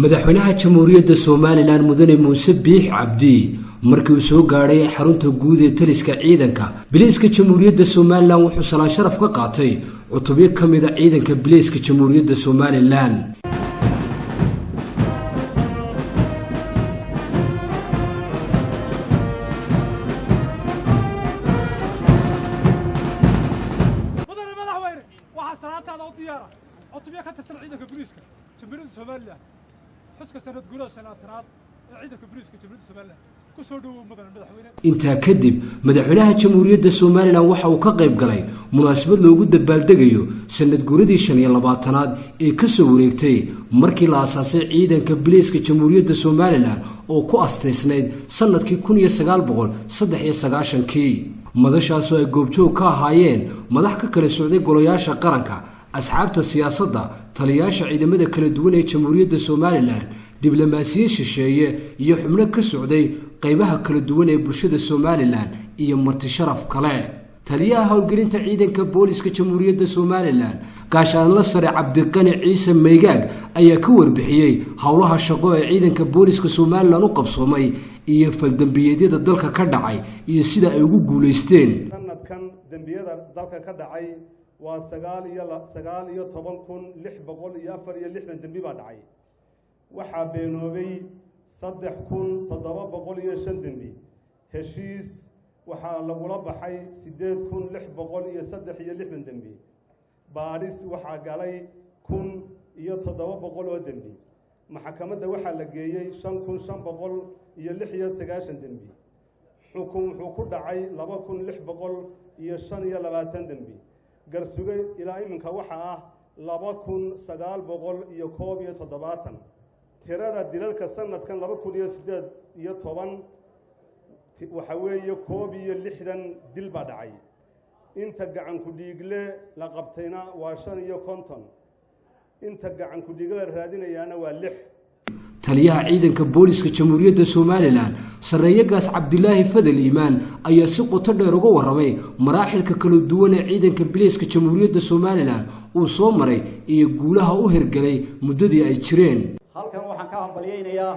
madaxweynaha jamhuuriyadda Soomaaliland mudane Muuse Biix Cabdi markii uu soo gaaray xarunta guud ee taliska ciidanka biliiska jamhuuriyadda Soomaaliland wuxuu salaan sharaf ka qaatay cutubyo kamid ah ciidanka biliiska jamhuuriyadda Soomaaliland. intaa kadib madaxweynaha jamhuuriyadda Soomaaliland waxa uu ka qayb galay munaasabad loogu dabaaldegayo sanad guuradii 25aad ee ka soo wareegtay markii la aasaasay ciidanka biliiska jamhuuriyadda Soomaaliland oo ku asteysnayd sanadkii 1993 madashaas oo ay goobjoog ka ahaayeen madax ka kala socday golayaasha qaranka asxaabta siyaasadda taliyaasha ciidamada kala duwan ee jamhuuriyadda Soomaaliland diblomaasiyiin shisheeye iyo xubno ka socday qaybaha kala duwan ee bulshada Soomaaliland iyo marti sharaf kale taliyaha howlgelinta ciidanka booliska jamhuuriyadda Soomaaliland gaashaanle sare Cabdiqani Ciise Maygaag ayaa ka warbixiyay howlaha shaqo ee ciidanka booliska Soomaaliland u qabsoomay iyo faldambiyeedyada dalka ka dhacay iyo sida ay ugu guuleysteen sanadkan dambiyada dalka ka dhacay waa 9,664 dambi baa dhacay waxaa beenoobay 3,705 dambi heshiis waxaa lagula baxay 8,663 dambi baaris waxaa galay 1,700 oo dambi maxkamadda waxaa la geeyay 5,596 dambi xukun wuxuu ku dhacay 2,625 dambi garsuge ilaa iminka waxa ah 2,970 tirada dilalka sanadkan 2018 waxa weeye 61 dil baa dhacay inta gacan ku dhiigle la qabtayna waa 55 inta gacan ku dhiigle raadinayana waa 6 taliyaha ciidanka booliska jamhuuriyadda Soomaaliland sareeyagaas Cabdilaahi Fadal Iimaan ayaa si qoto dheer uga waramay maraaxilka kala duwan ee ciidanka biliiska jamhuuriyadda Soomaaliland uu soo maray iyo guulaha u hirgalay muddadii ay jireen halkan waxaan ka hambalyeeynaa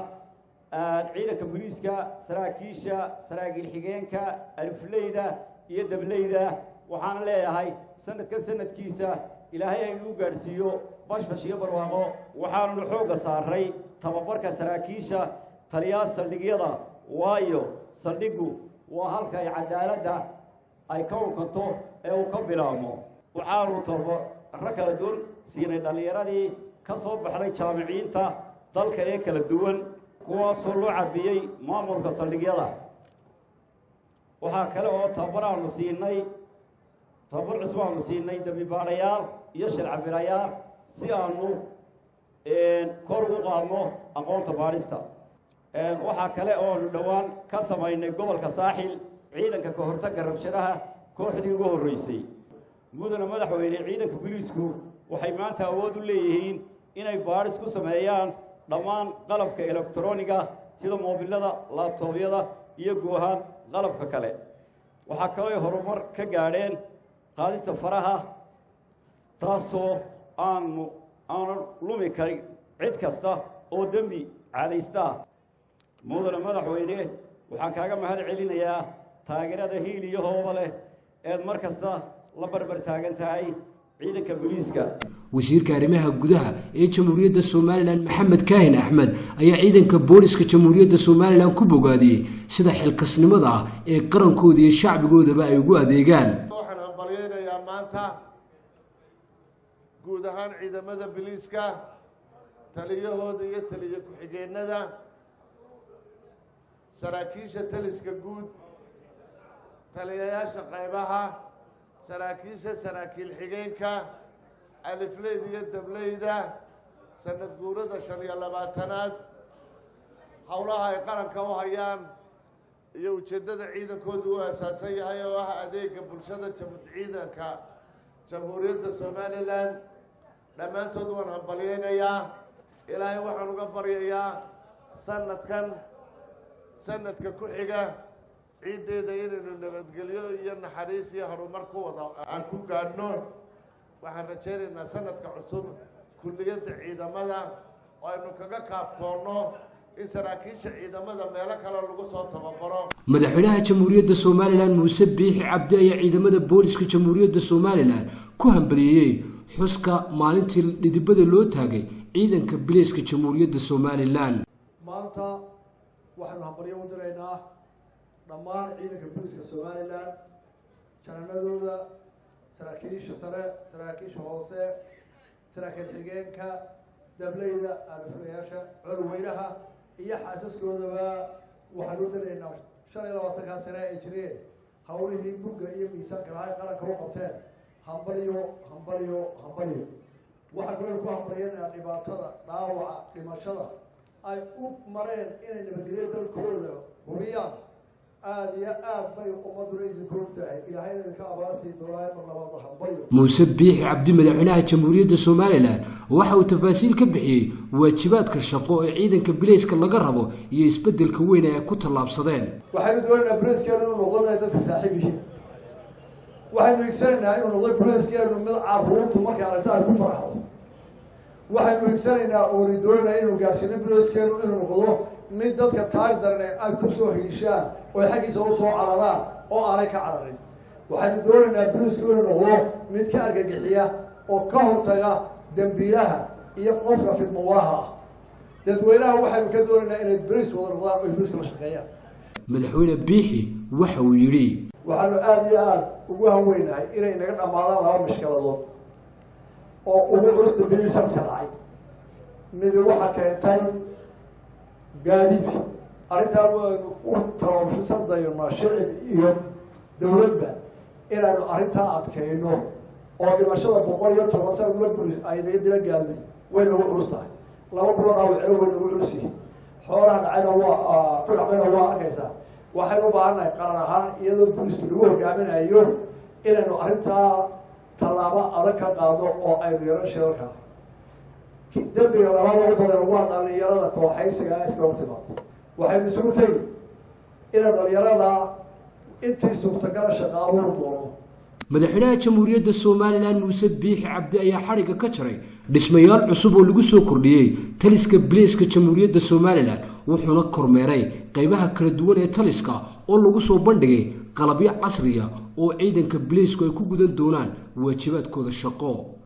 ciidanka booliska saraakiisha saraakiil xigeenka alfleyda iyo dableyda waxaan leeyahay sanadkan sanadkiisa ilaahay inuu gaarsiiyo bashbash iyo barwaaqo waxaanu xoog saaray tababarka saraakiisha taliyaasha saldhigyada waayo saldhigu waa halka ay cadaaladda ay ka ukanto ee uu ka bilaabmo waxaanu tababar kala duwan siinay dhalinyaradii ka soo baxday jaamiciinta dalka ee kala duwan kuwaasoo loo cabiyey maamulka saldhigyada waxaa kale oo tababar cusub aanu siinay dambibaadhayaal iyo sharci-cabirayaal si aanu kor ugu qaadno aqoonta baadhista waxaa kale oo aanu dhowaan ka samaynay gobolka saaxil ciidanka ka hortagga rabshadaha kooxdii ugu horreysay mudane madaxweyne ciidanka booliisku waxay maanta awood u leeyihiin inay baadhis ku sameeyaan dhammaan qalabka elektarooniga sida moobilada laabtoobyada iyo guuhaan qalabka kale waxaa kaloo horumar ka gaadheen qaadista faraha taasoo aanan lumi karin cid kasta oo dembi cadaysta mudane madaxweyne waxaan kaaga mahad celinayaa taageerada hiil iyo hooba leh eed mar kasta la barbar taagan tahay ciidanka booliiska wasiirka arrimaha gudaha ee jamhuuriyadda Soomaaliland Maxamed Kaahin Axmed ayaa ciidanka booliska jamhuuriyadda Soomaaliland ku bogaadiyay sida xilkasnimada ah ee qarankooda iyo shacbigoodaba ay ugu adeegaan waxaan hambalyeeynaa maanta guud ahaan ciidamada booliiska taliyahooda iyo taliye ku-xigeenada saraakiisha taliska guud taliyayaasha qaybaha saraakiisha saraakiil xigeenka alifleyda iyo dableyda sanad guurada 25aad howlaha ay qaranka u hayaan iyo ujeeddada ciidankoodu u asaasan yahay oo ah adeega bulshada ciidanka jamhuuriyadda Soomaaliland dhammaantood waan hambalyeynayaa ilaahay waxaan uga baryayaa sanadka ku xiga ciideeda inaynu nabadgelyo iyo naxariis iyo horumar ku wada aan ku gaadhno waxaan rajaynaynaa sanadka cusub kulliyadda ciidamada oo aynu kaga kaaftoonno in saraakiisha ciidamada meelo kale lagu soo tababaro. madaxweynaha jamhuuriyadda Soomaaliland Muuse Biixi Cabdi ayaa ciidamada booliska jamhuuriyadda Soomaaliland ku hambaliyay xuska maalintii dhidibada loo taagay ciidanka booliska jamhuuriyadda Soomaaliland. maanta waxaanu hambaliyo u diraynaa dhammaan ciidanka booliska Soomaaliland jananadooda saraakiisha sare saraakiisha hoose saraakiil xigeenka dableyda aliflayaasha culweynaha iyo xaasaskoodaba waxaan u diraynaa 25 sano ay jireen hawlihii buugga iyo miisaanka lahay qaranka u qabteen hambaliyo waxaa kaloo ku hambaliyeenaa dhibaatada dhaawaca dhimashada ay u mareen inay nabadgelyo dalkooda hubiyaan aad iyo aad bay ummaduna idinku tahay ilaahayna idinka abaasi doonaya mar labaad hambaliyo. Muuse Biixi Cabdi madaxweynaha jamhuuriyadda Soomaaliland waxa uu tafaasiil ka bixiyay waajibaadka shaqo ee ciidanka booliska laga rabo iyo isbedelka weyn ee ku tallaabsadeen. waxaynu doonaynaa booliskeennu inuu noqdo dadka saaxiib yihiin waxaynu igsanaynaa inuu noqdo booliskeennu mid carruurtu markay aragto ay ku farxdo waxaynu igsanaynaa oo doonaynaa inuu gaarsiino booliskeennu inuu noqdo mid dadka taag daran ay ku soo hiishaan oo xaqiisa u soo cararaan oo aanay ka cararin waxaynu doonaynaa booliskeennu inuu noqdo mid ka argagixiya oo ka hortaga dambiilaha iyo qofka fidmawaraha ah dadweynaha waxaynu ka doonaynaa inay bolis wada noqdaan oo booliska la shaqeeyaan. madaxweyne Biixi waxa uu yiri waxaanu aad iyo aad ugu haweynahay inay naga dhamaadaan laba mashkaladood oo ugu cusub bilisanka dhacay mid waxa keentay gaadiidka arrintan waanu u tababarsanayno shicib iyo dowladba inaanu arrintaa adkeyno oo dhimashada 110 sano bolis ay naga dila gaadhay way nagu culus tahay laba kulan oo ceel way nagu culus yihiin xoolaha dhacayna waa ku dhacayna waa arkaysaa waxay u baahannahay qaran ahaan iyadoo booliska lagu hogaaminayo inaanu arrintaa tallaabo adag ka qaadno oo aynu yeelan shirarka dambiga labaad ugu badan waa dhalinyarada kooxaysiga iska hortimaado waxaynu isugu tegi inaan dhalinyarada intii suurtagala shaqo abuur doono. madaxweynaha jamhuuriyadda Soomaaliland Muuse Biixi Cabdi ayaa xariga ka jaray dhismayaal cusub oo lagu soo kordhiyay taliska booliska jamhuuriyadda Soomaaliland wuxuuna kormeeray qaybaha kala duwan ee taliska oo lagu soo bandhigay qalabyo casri ah oo ciidanka boolisku ay ku gudan doonaan waajibaadkooda shaqo.